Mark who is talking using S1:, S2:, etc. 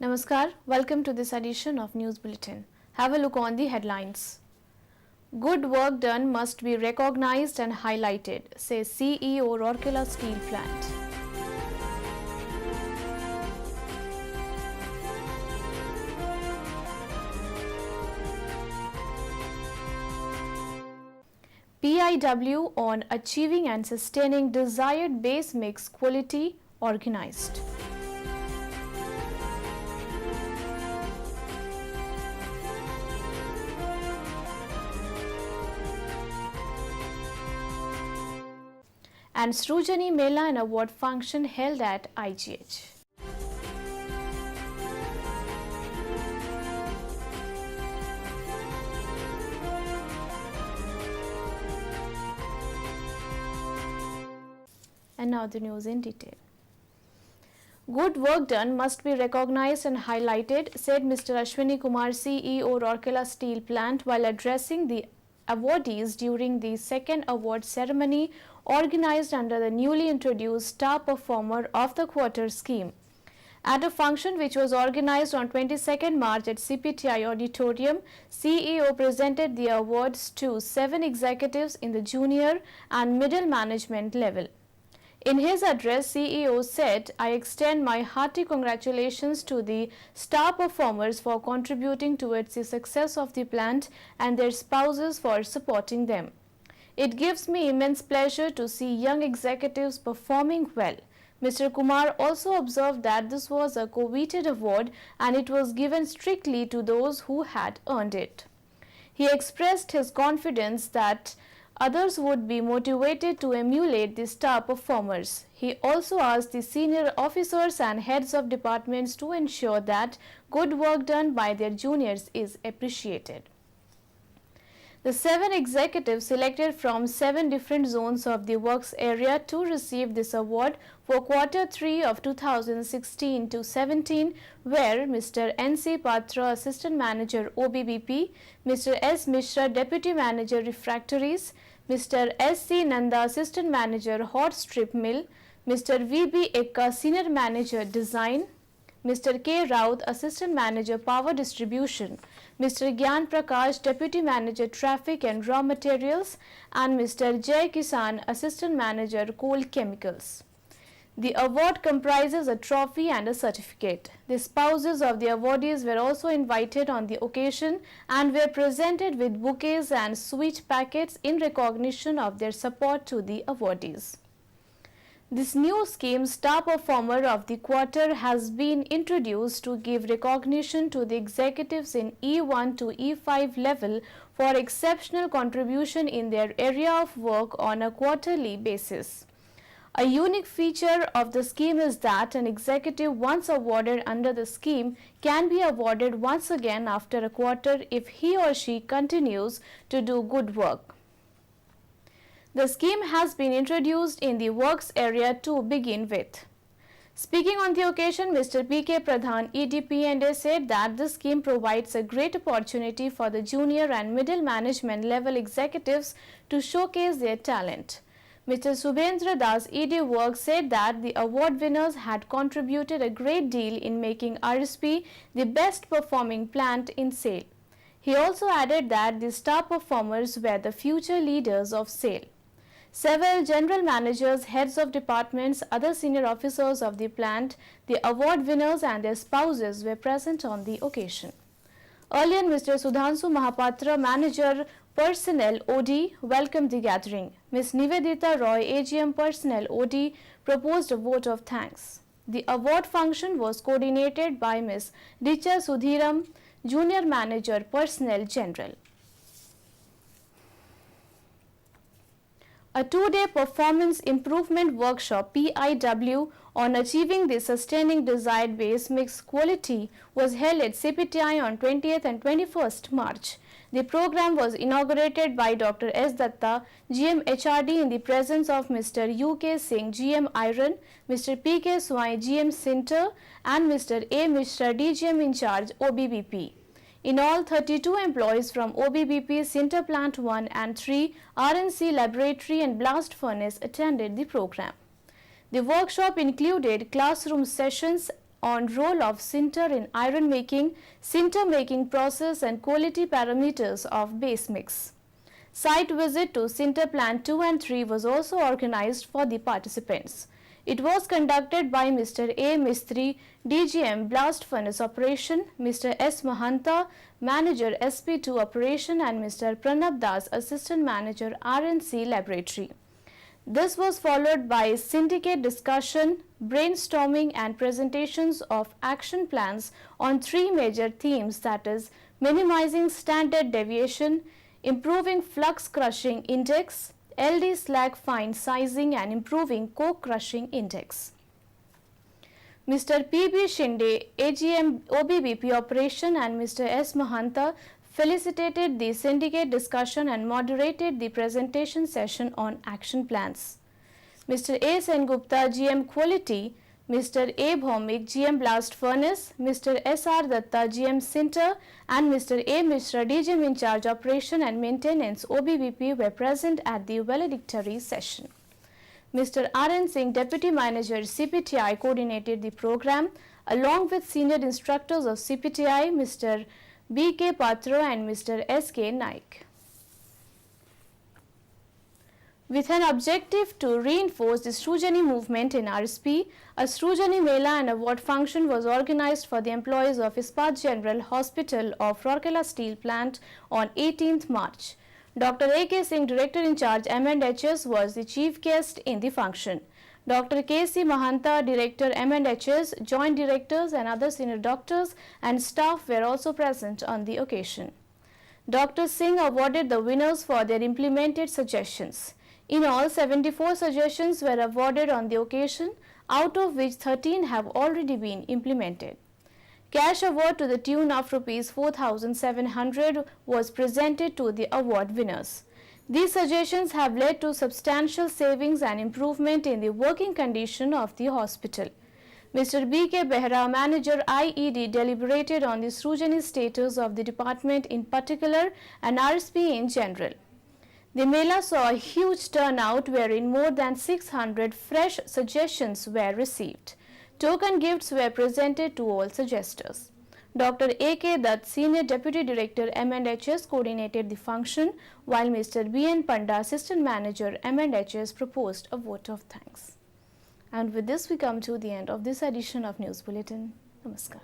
S1: Namaskar, welcome to this edition of News Bulletin. Have a look on the headlines. Good work done must be recognized and highlighted, says CEO Rourkela Steel Plant. PIW on achieving and sustaining desired base mix quality organized. And Srujani Mela and award function held at IGH. And now the news in detail. Good work done must be recognized and highlighted, said Mr. Ashwini Kumar, CEO Rourkela Steel Plant, while addressing the awardees during the second award ceremony organized under the newly introduced Star Performer of the Quarter scheme. At a function which was organized on 22nd March at CPTI Auditorium, CEO presented the awards to 7 executives in the junior and middle management level. In his address, CEO said, "I extend my hearty congratulations to the star performers for contributing towards the success of the plant and their spouses for supporting them. It gives me immense pleasure to see young executives performing well." Mr. Kumar also observed that this was a coveted award and it was given strictly to those who had earned it. He expressed his confidence that others would be motivated to emulate the star performers. He also asked the senior officers and heads of departments to ensure that good work done by their juniors is appreciated. The 7 executives selected from 7 different zones of the works area to receive this award for Q3 of 2016 to 17 were Mr. N.C. Patra, Assistant Manager OBBP, Mr. S. Mishra, Deputy Manager Refractories, Mr. S.C. Nanda, Assistant Manager Hot Strip Mill, Mr. V.B. Ekka, Senior Manager Design, Mr. K. Raut, Assistant Manager Power Distribution, Mr. Gyan Prakash, Deputy Manager Traffic and Raw Materials, and Mr. Jay Kisan, Assistant Manager Coal Chemicals. The award comprises a trophy and a certificate. The spouses of the awardees were also invited on the occasion and were presented with bouquets and sweet packets in recognition of their support to the awardees. This new scheme, Star Performer of the Quarter, has been introduced to give recognition to the executives in E1 to E5 level for exceptional contribution in their area of work on a quarterly basis. A unique feature of the scheme is that an executive once awarded under the scheme can be awarded once again after a quarter if he or she continues to do good work. The scheme has been introduced in the works area to begin with. Speaking on the occasion, Mr. P.K. Pradhan, EDP&A, said that the scheme provides a great opportunity for the junior and middle management level executives to showcase their talent. Mr. Subhendra Das, ED Works, said that the award winners had contributed a great deal in making RSP the best performing plant in SAIL. He also added that the star performers were the future leaders of SAIL. Several general managers, heads of departments, other senior officers of the plant, the award winners and their spouses were present on the occasion. Earlier, Mr. Sudhanshu Mahapatra, Manager Personnel OD, welcomed the gathering. Ms. Nivedita Roy, AGM Personnel OD, proposed a vote of thanks. The award function was coordinated by Ms. Richa Sudhiram, Junior Manager Personnel General. A 2-day performance improvement workshop PIW on achieving the sustaining desired base mix quality was held at CPTI on 20th and 21st March. The program was inaugurated by Dr. S. Datta, GM HRD, in the presence of Mr. U.K. Singh, GM Iron, Mr. P.K. Swai, GM Sinter, and Mr. A. Mishra, DGM in charge, OBBP. In all, 32 employees from OBBP, Sinter Plant 1 and 3, RNC Laboratory and Blast Furnace attended the program. The workshop included classroom sessions on role of sinter in iron making, sinter making process and quality parameters of base mix. Site visit to sinter plant 2 and 3 was also organized for the participants. It was conducted by Mr. A. Mistry, DGM Blast Furnace Operation, Mr. S. Mahanta, Manager SP2 Operation and Mr. Pranab Das, Assistant Manager RNC Laboratory. This was followed by syndicate discussion, brainstorming and presentations of action plans on 3 major themes, that is minimizing standard deviation, improving flux crushing index, LD slag fine sizing and improving coke crushing index. Mr. P.B. Shinde, AGM OBBP Operation and Mr. S. Mahanta felicitated the syndicate discussion and moderated the presentation session on action plans. Mr. A. Sengupta, GM Quality, Mr. A. Bhaumik, GM Blast Furnace, Mr. S. R. Datta, GM Sinter and Mr. A. Mishra, DGM in charge Operation and Maintenance OBBP were present at the valedictory session. Mr. R. N. Singh, Deputy Manager CPTI, coordinated the program along with senior instructors of CPTI, Mr. B. K. Patra and Mr. S. K. Naik. With an objective to reinforce the Srujani movement in RSP, a Srujani Mela and award function was organized for the employees of Ispat General Hospital of Rourkela Steel Plant on 18th March. Dr. A. K. Singh, Director in charge M&HS, was the chief guest in the function. Dr. K. C. Mahanta, Director M&HS, joint directors and other senior doctors and staff were also present on the occasion. Dr. Singh awarded the winners for their implemented suggestions. In all, 74 suggestions were awarded on the occasion, out of which 13 have already been implemented. Cash award to the tune of Rs 4,700 was presented to the award winners. These suggestions have led to substantial savings and improvement in the working condition of the hospital. Mr. B. K. Behra, Manager IED, deliberated on the Srujani status of the department in particular and RSP in general. The Mela saw a huge turnout wherein more than 600 fresh suggestions were received. Token gifts were presented to all suggestors. Dr. A. K. Dutt, Senior Deputy Director M&HS, coordinated the function, while Mr. B. N. Panda, Assistant Manager M&HS, proposed a vote of thanks. And with this, we come to the end of this edition of News Bulletin. Namaskar.